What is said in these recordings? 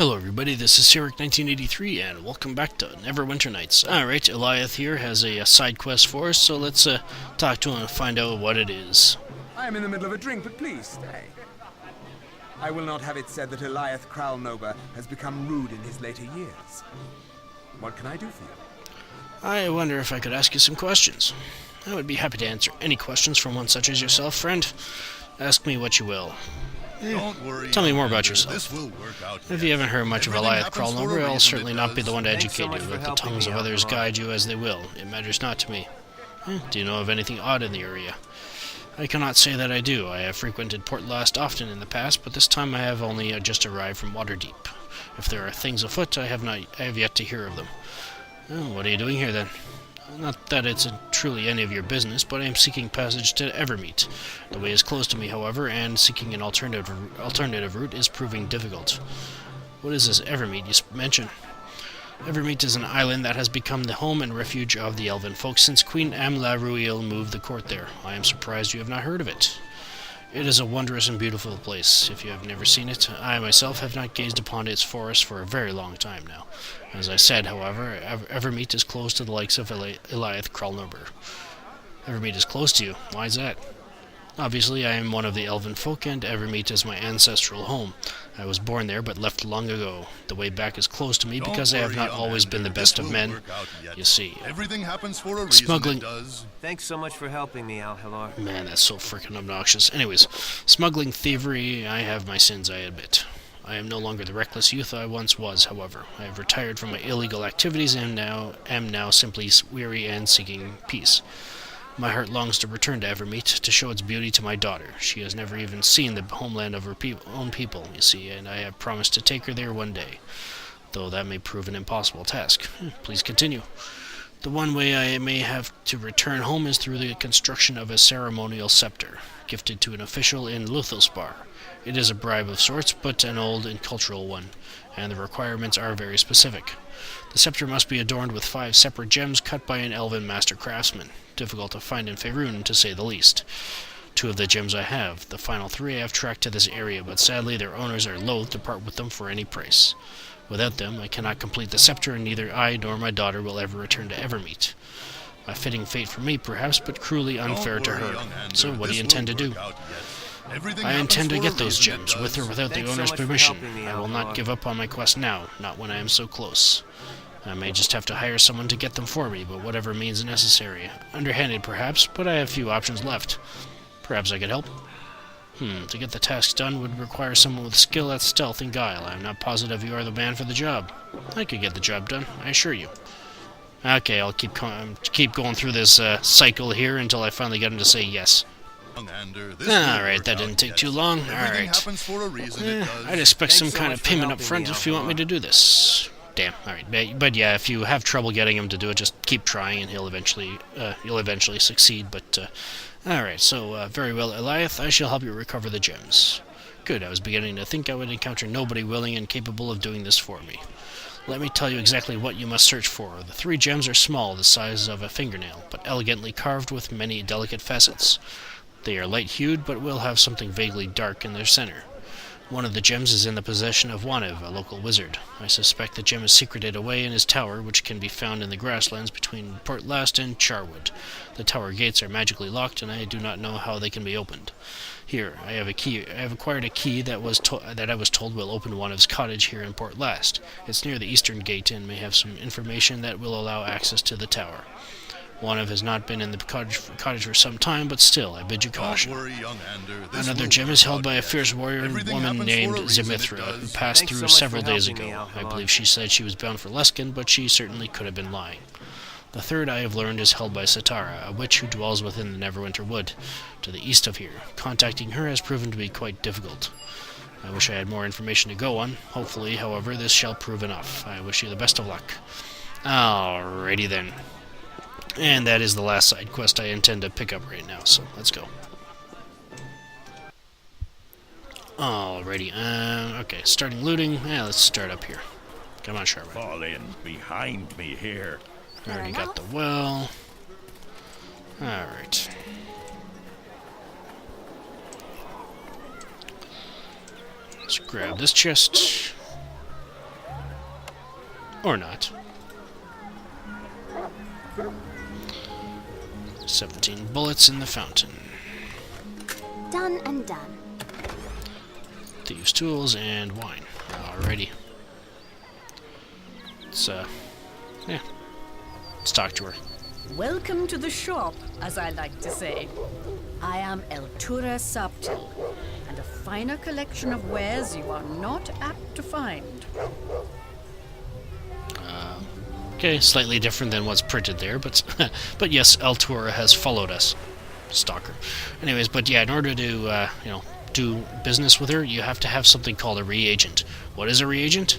Hello everybody, this is Sharwyn1983 and welcome back to Neverwinter Nights. Alright, Llast here has a side quest for us, so let's talk to him and find out what it is. I am in the middle of a drink, but please stay. I will not have it said that Llast Kralnober has become rude in his later years. What can I do for you? I wonder if I could ask you some questions. I would be happy to answer any questions from one such as yourself, friend. Ask me what you will. Don't worry. Tell me more about yourself. This will work out. If you haven't heard much of Llast Kralnober, I'll certainly not be the one to educate you. Let the tongues of others guide you as they will. It matters not to me. Do you know of anything odd in the area? I cannot say that I do. I have frequented Port Llast often in the past, but this time I have only just arrived from Waterdeep. If there are things afoot, I have yet to hear of them. Oh, what are you doing here then? Not that it's truly any of your business, but I am seeking passage to Evermeet. The way is closed to me, however, and seeking an alternative route is proving difficult. What is this Evermeet you mention? Evermeet is an island that has become the home and refuge of the elven folk since Queen Amlaruil moved the court there. I am surprised you have not heard of it. It is a wondrous and beautiful place. If you have never seen it, I myself have not gazed upon its forests for a very long time now. As I said, however, Evermeet is close to the likes of Llast Kralnober. Evermeet is close to you. Why is that? Obviously, I am one of the elven folk, and Evermeet is my ancestral home. I was born there, but left long ago. The way back is close to me because I have not always been the best of men. You see, Everything happens for a reason. Smuggling. Thanks so much for helping me, Al-Halar. Man, that's so freaking obnoxious. Anyways, smuggling, thievery, I have my sins, I admit. I am no longer the reckless youth I once was, however. I have retired from my illegal activities and am now simply weary and seeking peace. My heart longs to return to Evermeet, to show its beauty to my daughter. She has never even seen the homeland of her own people, you see, and I have promised to take her there one day, though that may prove an impossible task. Please continue. The one way I may have to return home is through the construction of a ceremonial scepter, gifted to an official in Luthelspar. It is a bribe of sorts, but an old and cultural one, and the requirements are very specific. The scepter must be adorned with 5 separate gems cut by an elven master craftsman, difficult to find in Faerun, to say the least. 2 of the gems I have. The final 3 I have tracked to this area, but sadly their owners are loath to part with them for any price. Without them, I cannot complete the scepter, and neither I nor my daughter will ever return to Evermeet. A fitting fate for me, perhaps, but cruelly unfair to her. So what do you intend to do? I intend to get those gems, with or without the owner's permission. I will not give up on my quest now, not when I am so close. I may just have to hire someone to get them for me, but whatever means necessary. Underhanded, perhaps, but I have few options left. Perhaps I could help. To get the task done would require someone with skill at stealth and guile. I am not positive you are the man for the job. I could get the job done, I assure you. Okay, I'll keep going through this cycle here until I finally get him to say yes. Alright, that didn't take too long. Alright. I'd expect some kind of payment up front if you want me to do this. Damn. Alright, but yeah, if you have trouble getting him to do it, just keep trying and you'll eventually succeed. But alright, so very well, Llast, I shall help you recover the gems. Good, I was beginning to think I would encounter nobody willing and capable of doing this for me. Let me tell you exactly what you must search for. The 3 gems are small, the size of a fingernail, but elegantly carved with many delicate facets. They are light-hued, but will have something vaguely dark in their center. One of the gems is in the possession of Wanev, a local wizard. I suspect the gem is secreted away in his tower, which can be found in the grasslands between Port Llast and Charwood. The tower gates are magically locked, and I do not know how they can be opened. Here, I have a key. I have acquired a key that I was told will open Wanev's cottage here in Port Llast. It's near the eastern gate and may have some information that will allow access to the tower. Wanev has not been in the cottage for some time, but still, I bid you caution. Another gem is held by a fierce warrior woman named Zemithra, who passed through several days ago. I believe she said she was bound for Luskan, but she certainly could have been lying. The third, I have learned, is held by Satara, a witch who dwells within the Neverwinter Wood, to the east of here. Contacting her has proven to be quite difficult. I wish I had more information to go on. Hopefully, however, this shall prove enough. I wish you the best of luck. Alrighty then. And that is the last side quest I intend to pick up right now, so let's go. Alrighty, okay, starting looting. Yeah, let's start up here. Come on, Sharwyn. Fall in behind me here. Already got the well. Alright. Let's grab this chest. Or not. 17 bullets in the fountain. Done and done. Thieves' tools and wine. Alrighty. Yeah. Let's talk to her. Welcome to the shop, as I like to say. I am Eltura Subtil, and a finer collection of wares you are not apt to find. Okay, slightly different than what's printed there, but but yes, Eltura has followed us. Stalker. Anyways, but yeah, in order to do business with her, you have to have something called a reagent. What is a reagent?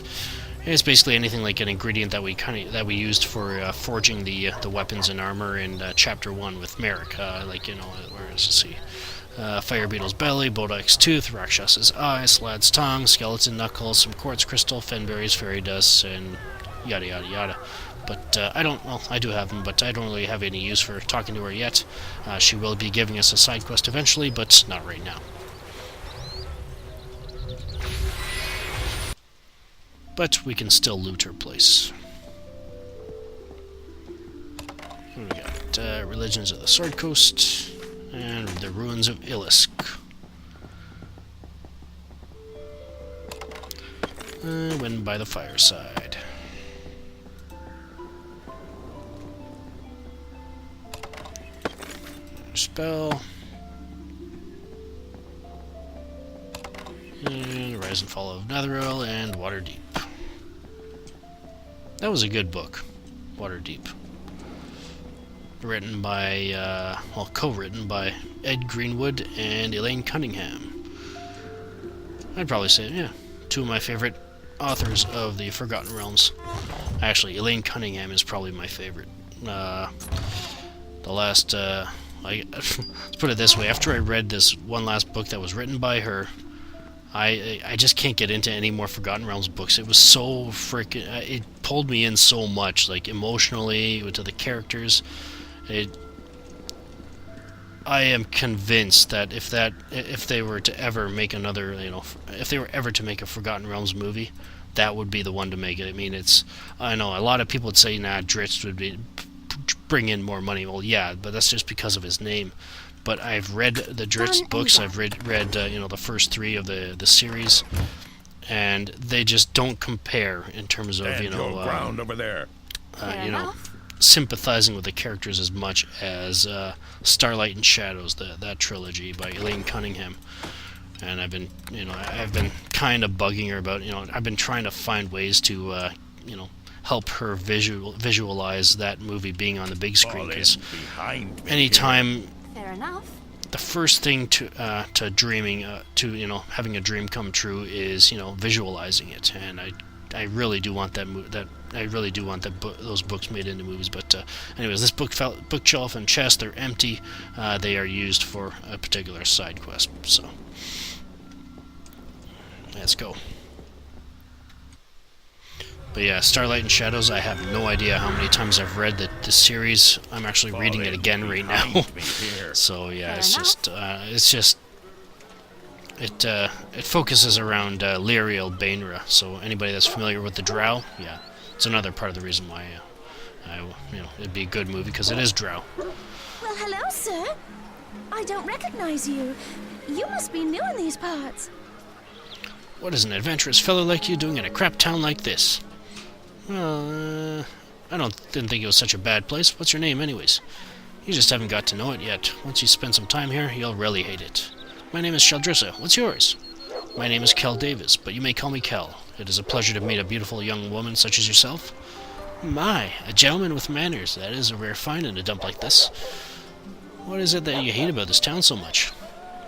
It's basically anything like an ingredient that we used for forging the weapons and armor in Chapter 1 with Merrick. Where is it? See? Fire Beetle's belly, Boddyknock's tooth, Rakshas's eye, Slad's tongue, skeleton knuckles, some quartz crystal, fenberries, fairy dust, and yada yada yada. But I do have them, but I don't really have any use for talking to her yet. She will be giving us a side quest eventually, but not right now. But we can still loot her place. We got Religions of the Sword Coast and the Ruins of Llast. Win by the fireside. Spell. And Rise and Fall of Netheril and Waterdeep. That was a good book, Waterdeep. Written by, co-written by Ed Greenwood and Elaine Cunningham. I'd probably say, yeah, two of my favorite authors of the Forgotten Realms. Actually, Elaine Cunningham is probably my favorite. The last, let's put it this way, after I read this one last book that was written by her, I just can't get into any more Forgotten Realms books. It was so freaking... it pulled me in so much, like, emotionally, to the characters. I am convinced that if they were to ever make another, if they were ever to make a Forgotten Realms movie, that would be the one to make it. I mean, I know, a lot of people would say, nah, Drizzt would bring in more money. Well, yeah, but that's just because of his name. But I've read the Drizzt books. I've read the first 3 of the series, and they just don't compare in terms of ground over there. Sympathizing with the characters as much as Starlight and Shadows, that trilogy by Elaine Cunningham. And I've been kind of bugging her about, I've been trying to find ways to help her visualize that movie being on the big screen, because anytime. Fair enough. The first thing to dreaming, having a dream come true is, visualizing it, and I really do want those books made into movies. But anyways, this bookshelf and chest, they're empty. They are used for a particular side quest. So let's go. But yeah, Starlight and Shadows, I have no idea how many times I've read the series. I'm actually reading it again right now. So yeah, it focuses around Lyriel Bainra. So anybody that's familiar with the Drow, yeah, it's another part of the reason why it'd be a good movie, because it is Drow. Well, hello, sir. I don't recognize you. You must be new in these parts. What is an adventurous fellow like you doing in a crap town like this? Well, didn't think it was such a bad place. What's your name, anyways? You just haven't got to know it yet. Once you spend some time here, you'll really hate it. My name is Sheldrissa. What's yours? My name is Kell Davis, but you may call me Kell. It is a pleasure to meet a beautiful young woman such as yourself. My, a gentleman with manners. That is a rare find in a dump like this. What is it that you hate about this town so much?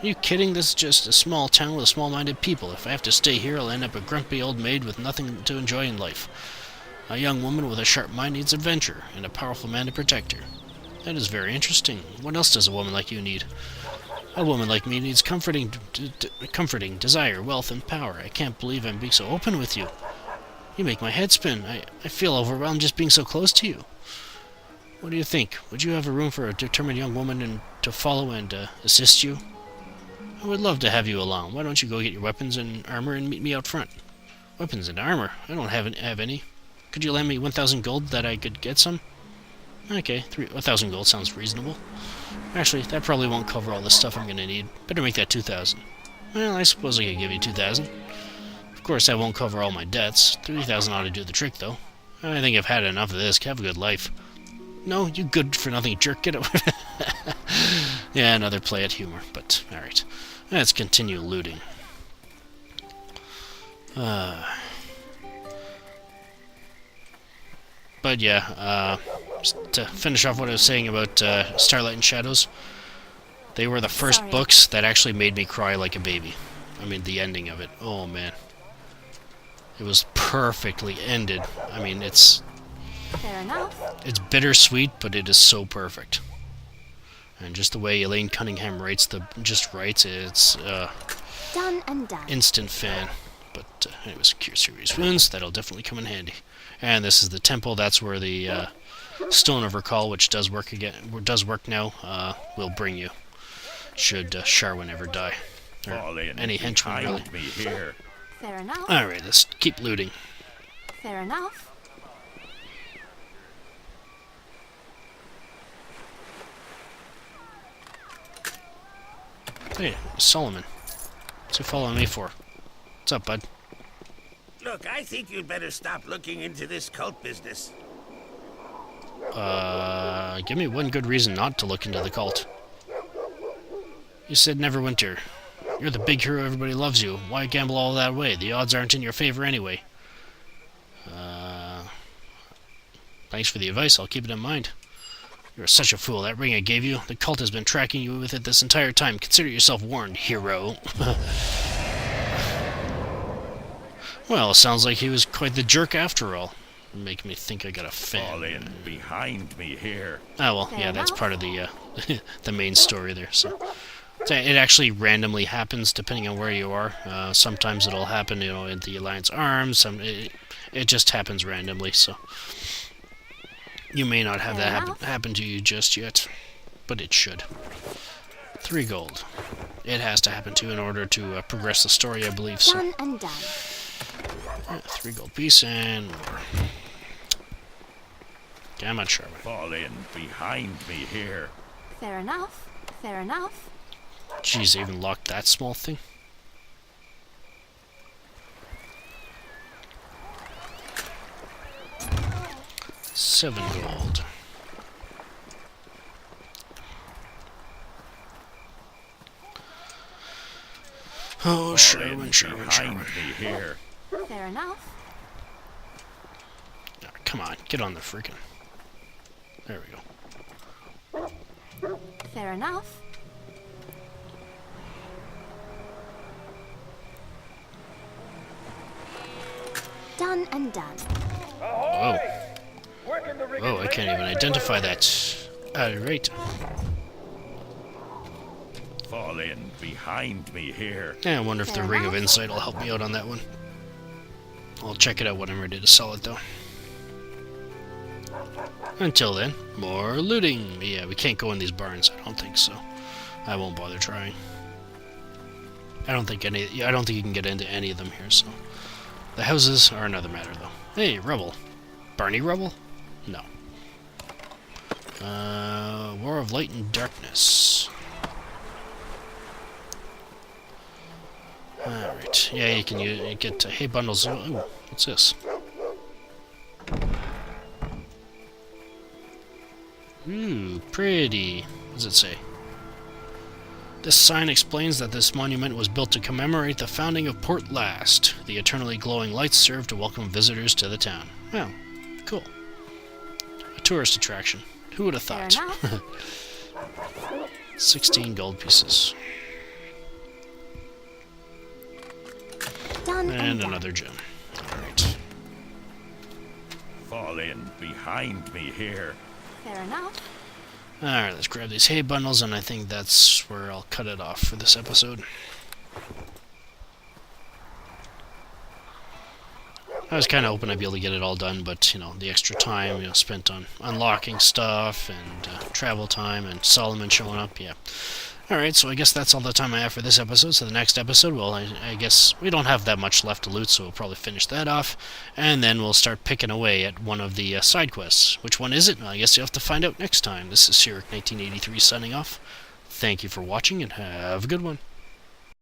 Are you kidding? This is just a small town with small-minded people. If I have to stay here, I'll end up a grumpy old maid with nothing to enjoy in life. A young woman with a sharp mind needs adventure, and a powerful man to protect her. That is very interesting. What else does a woman like you need? A woman like me needs comforting, desire, wealth, and power. I can't believe I'm being so open with you. You make my head spin. I feel overwhelmed just being so close to you. What do you think? Would you have a room for a determined young woman to follow and assist you? I would love to have you along. Why don't you go get your weapons and armor and meet me out front? Weapons and armor? I don't have any. Could you lend me 1,000 gold that I could get some? Okay, 1,000 gold sounds reasonable. Actually, that probably won't cover all the stuff I'm gonna need. Better make that 2,000. Well, I suppose I could give you 2,000. Of course, that won't cover all my debts. 3,000 ought to do the trick, though. I think I've had enough of this. Have a good life. No, you good-for-nothing jerk. Get over. Yeah, another play at humor, but alright. Let's continue looting. But yeah, to finish off what I was saying about Starlight and Shadows, they were the first books that actually made me cry like a baby. I mean, the ending of it. Oh, man. It was perfectly ended. I mean, it's Fair enough. It's bittersweet, but it is so perfect. And just the way Elaine Cunningham writes it's Done and done. instant fan. But anyways, cure serious wounds. That'll definitely come in handy. And this is the temple. That's where the Stone of Recall, which does work now, will bring you. Should Sharwyn ever die, or any henchman really. Me here. Fair enough. All right, let's keep looting. Fair enough. Hey, Solomon. What's he following me for? What's up, bud? Look, I think you'd better stop looking into this cult business. Give me one good reason not to look into the cult. You said Neverwinter. You're the big hero, everybody loves you. Why gamble all that way? The odds aren't in your favor anyway. Thanks for the advice, I'll keep it in mind. You're such a fool. That ring I gave you, the cult has been tracking you with it this entire time. Consider yourself warned, hero. Well, sounds like he was quite the jerk after all. Make me think I got a fan. Fall in behind me here. Oh, well, yeah, that's part of the the main story there. So it actually randomly happens depending on where you are. Sometimes it'll happen, in the Alliance Arms. It just happens randomly, so you may not have that happen to you just yet, but it should. 3 gold. It has to happen to in order to progress the story, I believe. So. Done and done. 3 gold piece and more. Damn it, Sharwyn. Fall in behind me here. Fair enough. Fair enough. Jeez, they even locked that small thing. $7 gold. Oh, Sharwyn. Behind me here. Fair enough. Oh, come on, get on the freaking. There we go. Fair enough. Done and done. Whoa. Oh, I can't even identify that. Alright. Fall in behind me here. Yeah, I wonder if the Fair Ring of enough. Insight will help me out on that one. I'll check it out when I'm ready to sell it, though. Until then, more looting. Yeah, we can't go in these barns. I don't think so. I won't bother trying. I don't think you can get into any of them here. So, the houses are another matter, though. Hey, rubble. Barney rubble? No. War of Light and Darkness. Alright. Yeah, you can get hay bundles. Ooh, what's this? Ooh, pretty. What does it say? This sign explains that this monument was built to commemorate the founding of Port Llast. The eternally glowing lights serve to welcome visitors to the town. Well, cool. A tourist attraction. Who would have Fair thought? enough. 16 gold pieces. Done And done. another gem. Alright. Fall in behind me here. Fair enough. Alright, let's grab these hay bundles, and I think that's where I'll cut it off for this episode. I was kind of hoping I'd be able to get it all done, but, the extra time, spent on unlocking stuff, and travel time, and Solomon showing up, yeah. Alright, so I guess that's all the time I have for this episode. So the next episode, well, I guess we don't have that much left to loot, so we'll probably finish that off. And then we'll start picking away at one of the side quests. Which one is it? Well, I guess you'll have to find out next time. This is Sirk1983 signing off. Thank you for watching, and have a good one.